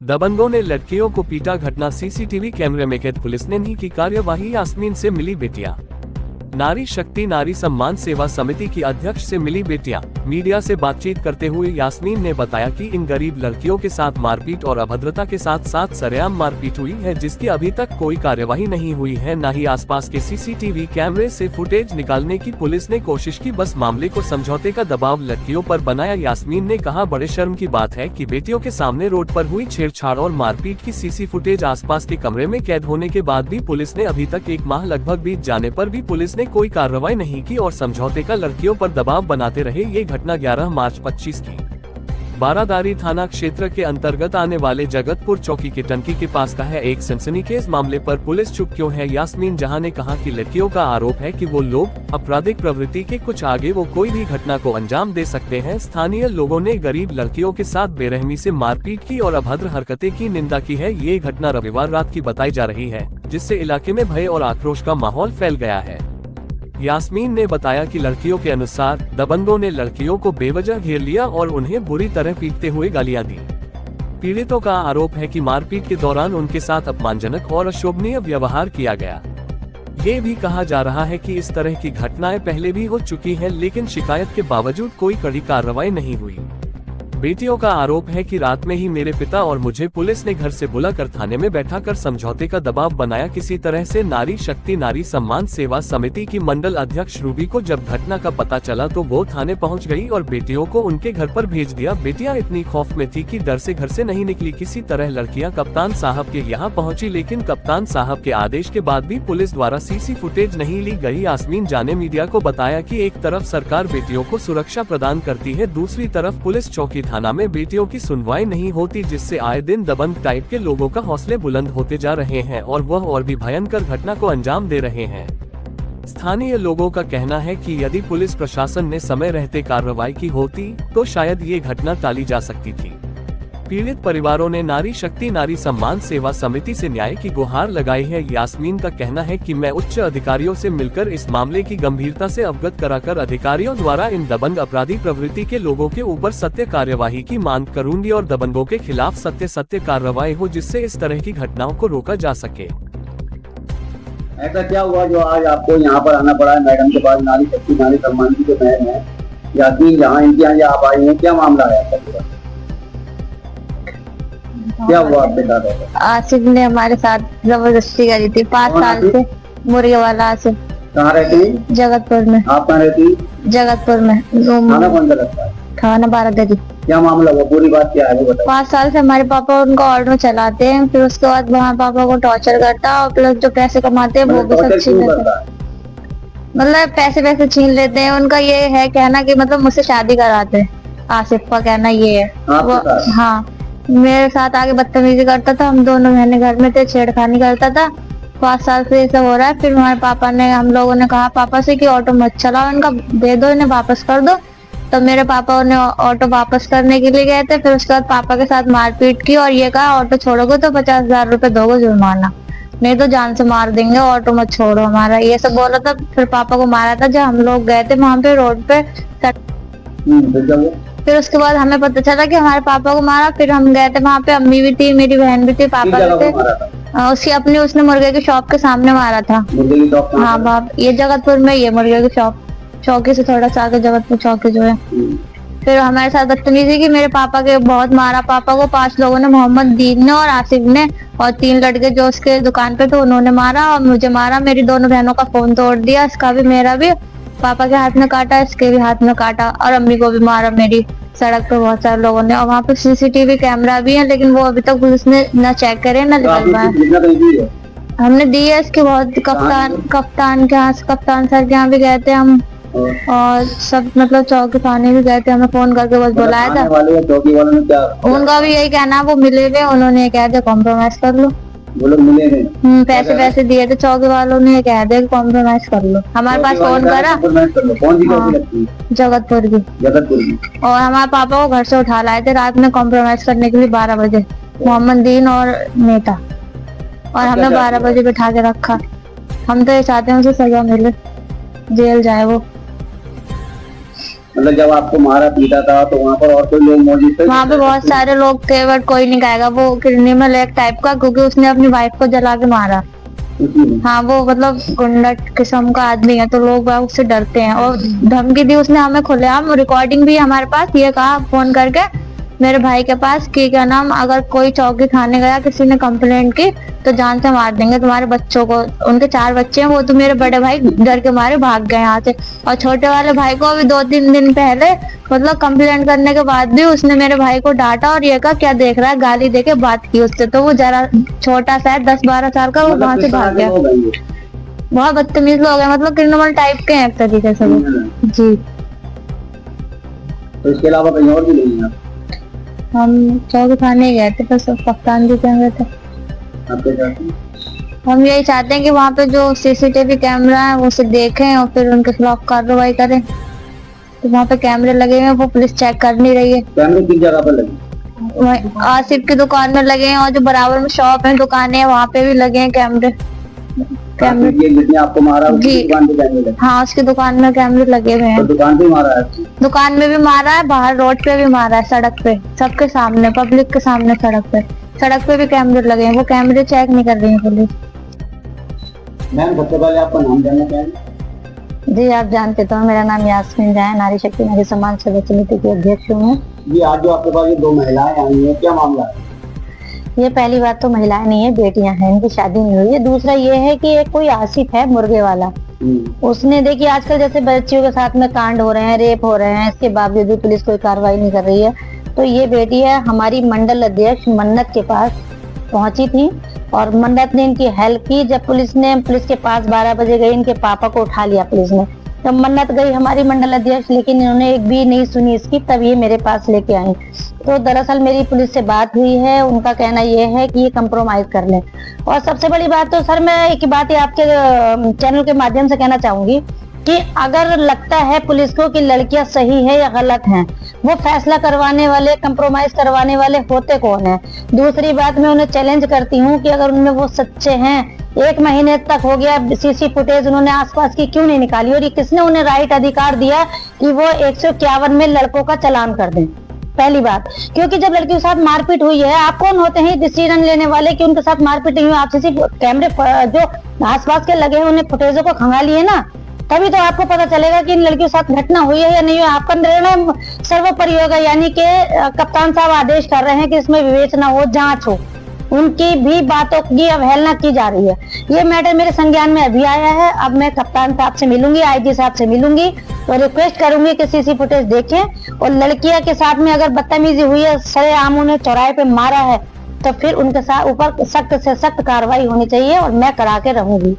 दबंगों ने लड़कियों को पीटा, घटना सीसीटीवी कैमरे में कैद, पुलिस ने नहीं की कार्यवाही, यास्मीन से मिली बेटियां। नारी शक्ति नारी सम्मान सेवा समिति की अध्यक्ष से मिली बेटियां। मीडिया से बातचीत करते हुए यास्मीन ने बताया कि इन गरीब लड़कियों के साथ मारपीट और अभद्रता के साथ साथ सरेआम मारपीट हुई है, जिसकी अभी तक कोई कार्यवाही नहीं हुई है, न ही आसपास के सीसीटीवी कैमरे से फुटेज निकालने की पुलिस ने कोशिश की, बस मामले को समझौते का दबाव लड़कियों पर बनाया। यास्मीन ने कहा, बड़े शर्म की बात है कि बेटियों के सामने रोड पर हुई छेड़छाड़ और मारपीट की सीसी फुटेज आसपास के कमरे में कैद होने के बाद भी पुलिस ने अभी तक 1 माह लगभग बीत जाने पर भी पुलिस ने कोई कार्रवाई नहीं की और समझौते का लड़कियों पर दबाव बनाते रहे। ये घटना 11 मार्च 25 की बारादारी थाना क्षेत्र के अंतर्गत आने वाले जगतपुर चौकी के टंकी के पास का है। एक सनसनीखेज मामले पर पुलिस चुप क्यों है? यास्मीन जहां ने कहा कि लड़कियों का आरोप है कि वो लोग आपराधिक प्रवृत्ति के कुछ आगे वो कोई भी घटना को अंजाम दे सकते हैं। स्थानीय लोगों ने गरीब लड़कियों के साथ बेरहमी से मारपीट की और अभद्र हरकतें की निंदा की है। ये घटना रविवार रात की बताई जा रही है, जिससे इलाके में भय और आक्रोश का माहौल फैल गया है। यास्मीन ने बताया कि लड़कियों के अनुसार दबंगों ने लड़कियों को बेवजह घेर लिया और उन्हें बुरी तरह पीटते हुए गालियां दी। पीड़ितों का आरोप है कि मारपीट के दौरान उनके साथ अपमानजनक और अशोभनीय व्यवहार किया गया। ये भी कहा जा रहा है कि इस तरह की घटनाएं पहले भी हो चुकी हैं, लेकिन शिकायत के बावजूद कोई कड़ी कार्रवाई नहीं हुई। बेटियों का आरोप है कि रात में ही मेरे पिता और मुझे पुलिस ने घर से बुलाकर थाने में बैठाकर समझौते का दबाव बनाया। किसी तरह से नारी शक्ति नारी सम्मान सेवा समिति की मंडल अध्यक्ष रूबी को जब घटना का पता चला तो वो थाने पहुंच गई और बेटियों को उनके घर पर भेज दिया। बेटियां इतनी खौफ में थी कि डर से घर से नहीं निकली। किसी तरह लड़कियां कप्तान साहब के यहाँ पहुँची, लेकिन कप्तान साहब के आदेश के बाद भी पुलिस द्वारा सीसी फुटेज नहीं ली गई। यास्मीन जान ने मीडिया को बताया कि एक तरफ सरकार बेटियों को सुरक्षा प्रदान करती है, दूसरी तरफ पुलिस चौकी थाना में बेटियों की सुनवाई नहीं होती, जिससे आए दिन दबंग टाइप के लोगों का हौसले बुलंद होते जा रहे हैं और वह और भी भयंकर घटना को अंजाम दे रहे हैं। स्थानीय लोगों का कहना है कि यदि पुलिस प्रशासन ने समय रहते कार्रवाई की होती तो शायद ये घटना टाली जा सकती थी। पीड़ित परिवारों ने नारी शक्ति नारी सम्मान सेवा समिति से न्याय की गुहार लगाई है। यास्मीन का कहना है कि मैं उच्च अधिकारियों से मिलकर इस मामले की गंभीरता से अवगत कराकर अधिकारियों द्वारा इन दबंग अपराधी प्रवृत्ति के लोगों के ऊपर सत्य कार्यवाही की मांग करूंगी और दबंगों के खिलाफ सत्य कार्रवाई हो, जिससे इस तरह की घटनाओं को रोका जा सके। ऐसा क्या हुआ जो आज आपको यहाँ पर आना पड़ा है मैडम के पास? नारी शक्ति नारी सम्मान की जो बहन है यास्मीन, जहाँ इनके यहाँ आप आई हैं, क्या मामला है आपका? क्या हुआ आपके साथ? आसिफ ने हमारे साथ जबरदस्ती करी थी 5 साल से। मुर्गे वाला आसिफ। कहाँ रहती है? जगतपुर में। आप कहाँ रहती? जगतपुर में। थाना कौन सा लगता है? थाना बारादरी। क्या मामला हुआ? पूरी बात क्या है वो बताओ। 5 साल से हमारे पापा उनको ऑटो चलाते हैं, फिर उसके बाद वहाँ पापा को टॉर्चर करता है और प्लस जो पैसे कमाते हैं वो भी सब छीन लेते हैं। मतलब पैसे छीन लेते हैं। उनका ये है कहना कि मतलब मुझसे शादी कराते हैं। आसिफ का कहना ये है। हाँ, मेरे साथ आगे बदतमीजी करता था। हम दोनों बहने घर में थे, छेड़खानी करता था। 5 साल से ये सब हो रहा है। फिर हमारे पापा ने, हम लोगों ने कहा पापा से कि ऑटो मत चलाओ, इनका दे दो, इन्हें वापस कर दो। तो मेरे पापा ने ऑटो वापस करने के लिए गए थे। फिर उसके बाद पापा के साथ मारपीट की और ये कहा ऑटो छोड़ोगे तो 50,000 रुपए दोगे जुर्माना, नहीं तो जान से मार देंगे, ऑटो मत छोड़ो हमारा, ये सब बोला था। फिर पापा को मारा था जब हम लोग गए थे वहाँ पे रोड पे। फिर उसके बाद हमें पता चला कि हमारे पापा को मारा। फिर हम गए थे वहाँ पे, अम्मी भी थी, मेरी बहन भी थी, पापा भी थे। उसकी अपनी उसने मुर्गे की शॉप के सामने मारा था। हाँ बाप, ये जगतपुर में ये मुर्गे की शॉप, चौकी से थोड़ा सा आगे जगतपुर चौकी जो है। फिर हमारे साथ बदतमीजी की, मेरे पापा के बहुत मारा। पापा को 5 लोगों ने, मोहम्मद दीन ने और आसिफ ने और 3 लड़के जो उसके दुकान पे थे उन्होंने मारा और मुझे मारा। मेरी दोनों बहनों का फोन तोड़ दिया, इसका भी मेरा भी। पापा के हाथ में काटा, इसके भी हाथ में काटा और अम्मी को भी मारा मेरी। सड़क पे बहुत सारे लोगों ने, और वहाँ पे सीसीटीवी कैमरा भी है, लेकिन वो अभी तक पुलिस ने न चेक करे न निकलवाए। हमने दी है इसके बहुत, कप्तान के यहाँ, कप्तान सर के यहाँ भी गए थे हम और सब, मतलब चौकी थाने भी गए थे। हमें फोन करके बस बुलाया था। उनका भी यही कहना, वो मिले हुए, उन्होंने कह दिया कॉम्प्रोमाइज कर लो। वो लोग मिले हैं? पैसे दिए थे चौकी वालों ने, कह दिया कॉम्प्रोमाइज कर लो। हमारे पास फोन करा। जगतपुर की। और हमारे पापा को घर से उठा लाए थे रात में कॉम्प्रोमाइज करने के लिए 12 बजे, मोहम्मद दीन और नेता, और हमें 12 बजे बिठा के रखा। हम तो ये चाहते हैं उसे सजा मिले, जेल जाए वो। मतलब जब आपको मारा पीटा था तो वहाँ पर और कोई लोग मौजूद थे? वहाँ पे बहुत सारे लोग थे बट कोई नहीं कहेगा वो क्रिमिनल एक टाइप का, क्योंकि उसने अपनी वाइफ को जला के मारा। उसी में? हाँ, वो मतलब गुंडा किस्म का आदमी है, तो लोग बाग उससे डरते हैं। और धमकी दी उसने हमें खुलेआम, रिकॉर्डिंग भी है हमारे पास। ये कहा फोन करके मेरे भाई के पास कि क्या नाम, अगर कोई चौकी थाने गया, किसी ने कंप्लेंट की तो जान से मार देंगे तुम्हारे बच्चों को। उनके 4 बच्चे हैं, वो तो मेरे बड़े भाई डर के मारे भाग गए यहाँ से। और छोटे वाले भाई को अभी 2-3 दिन पहले मतलब कंप्लेंट करने के बाद भी उसने मेरे भाई को डांटा और ये कहा क्या देख रहा है, गाली देके बात की उससे। तो वो जरा छोटा सा 10-12 साल का, वो मतलब वहां से किस तरह भाग के गया। लोग हैं ये? बहुत बदतमीज लोग हैं, मतलब क्रिमिनल टाइप के हैं एक तरीके से वो। जी, तो इसके अलावा कहीं और भी नहीं है? हम चौकी थाने गए थे, बस कप्तान जी कह रहे थे। आपके साथ हम यही चाहते हैं कि वहाँ पे जो सीसीटीवी कैमरा है वो उसे देखें और फिर उनके खिलाफ कार्रवाई करें। तो वहाँ पे कैमरे लगे हुए हैं, वो पुलिस चेक कर नहीं रही है। कैमरे किस जगह पर लगे? वहीं आसिफ की दुकान में लगे हैं और जो बराबर में शॉप है, दुकानें हैं, वहाँ पे भी लगे हैं कैमरे। ये जिसने आपको मारा उसकी जी। दुकान पे कैमरे लगे? हाँ, उसकी दुकान में कैमरे लगे हुए तो हैं। दुकान पे मारा है? दुकान में भी मारा है, बाहर रोड पे भी मारा है, सड़क पे, सबके सामने, पब्लिक के सामने, सड़क पे भी कैमरे लगे हैं। वो कैमरे चेक नहीं कर रही है पुलिस। मैम सबसे पहले आपका नाम जानना चाहेंगे? जी, आप जानते तो हैं, मेरा नाम यास्मीन जाए, नारी शक्ति नारी सम्मान सेवा समिति की अध्यक्ष हूँ। जी, आज जो आपके पास ये 2 महिलाएं आई हैं, क्या मामला है? ये पहली बात तो महिलाएं नहीं है, बेटियां हैं, इनकी शादी नहीं हुई है। दूसरा ये है कि एक कोई आसिफ है मुर्गे वाला, उसने देखिए आजकल जैसे बच्चियों के साथ में कांड हो रहे हैं, रेप हो रहे हैं, इसके बावजूद भी पुलिस कोई कार्रवाई नहीं कर रही है। तो ये बेटी है हमारी मंडल अध्यक्ष मन्नत के पास पहुंची थी और मन्नत ने इनकी हेल्प की। जब पुलिस के पास 12 बजे गई, इनके पापा को उठा लिया पुलिस ने। तब मन्नत गई हमारी मंडल अध्यक्ष, लेकिन इन्होंने एक भी नहीं सुनी इसकी, तब ये मेरे पास लेके आई। तो दरअसल मेरी पुलिस से बात हुई है, उनका कहना ये है कि ये कंप्रोमाइज कर लें। और सबसे बड़ी बात तो सर, मैं एक बात आपके चैनल के माध्यम से कहना चाहूंगी कि अगर लगता है पुलिस को कि लड़कियां सही है या गलत हैं, वो फैसला करवाने वाले, कंप्रोमाइज करवाने वाले होते कौन है। दूसरी बात, मैं उन्हें चैलेंज करती हूँ कि अगर उनमें वो सच्चे हैं, 1 महीने तक हो गया सीसी फुटेज उन्होंने आसपास की क्यों नहीं निकाली, और ये किसने उन्हें राइट अधिकार दिया कि वो 151 में लड़कों का चालान कर दें। पहली बात, क्योंकि जब लड़कियों के साथ मारपीट हुई है, आप कौन होते हैं डिसीजन लेने वाले कि उनके साथ मारपीट नहीं हुई। आप सीसी कैमरे जो आसपास के लगे हैं उन्हें फुटेजों को खंगालिए ना, तभी तो आपको पता चलेगा कि इन लड़कियों के साथ घटना हुई है या नहीं हुई। आपका निर्णय सर्वोपरि होगा, यानी कि कप्तान साहब आदेश कर रहे हैं कि इसमें विवेचना हो, जांच हो, उनकी भी बातों की अवहेलना की जा रही है। ये मैटर मेरे संज्ञान में अभी आया है। अब मैं कप्तान साहब से मिलूंगी, आईजी साहब से मिलूंगी और रिक्वेस्ट करूंगी कि सीसी फुटेज देखें और लड़कियां के साथ में अगर बदतमीजी हुई है, सरेआम उन्हें चौराहे पे मारा है, तो फिर उनके साथ ऊपर सख्त से सख्त कार्रवाई होनी चाहिए और मैं करा के रहूंगी।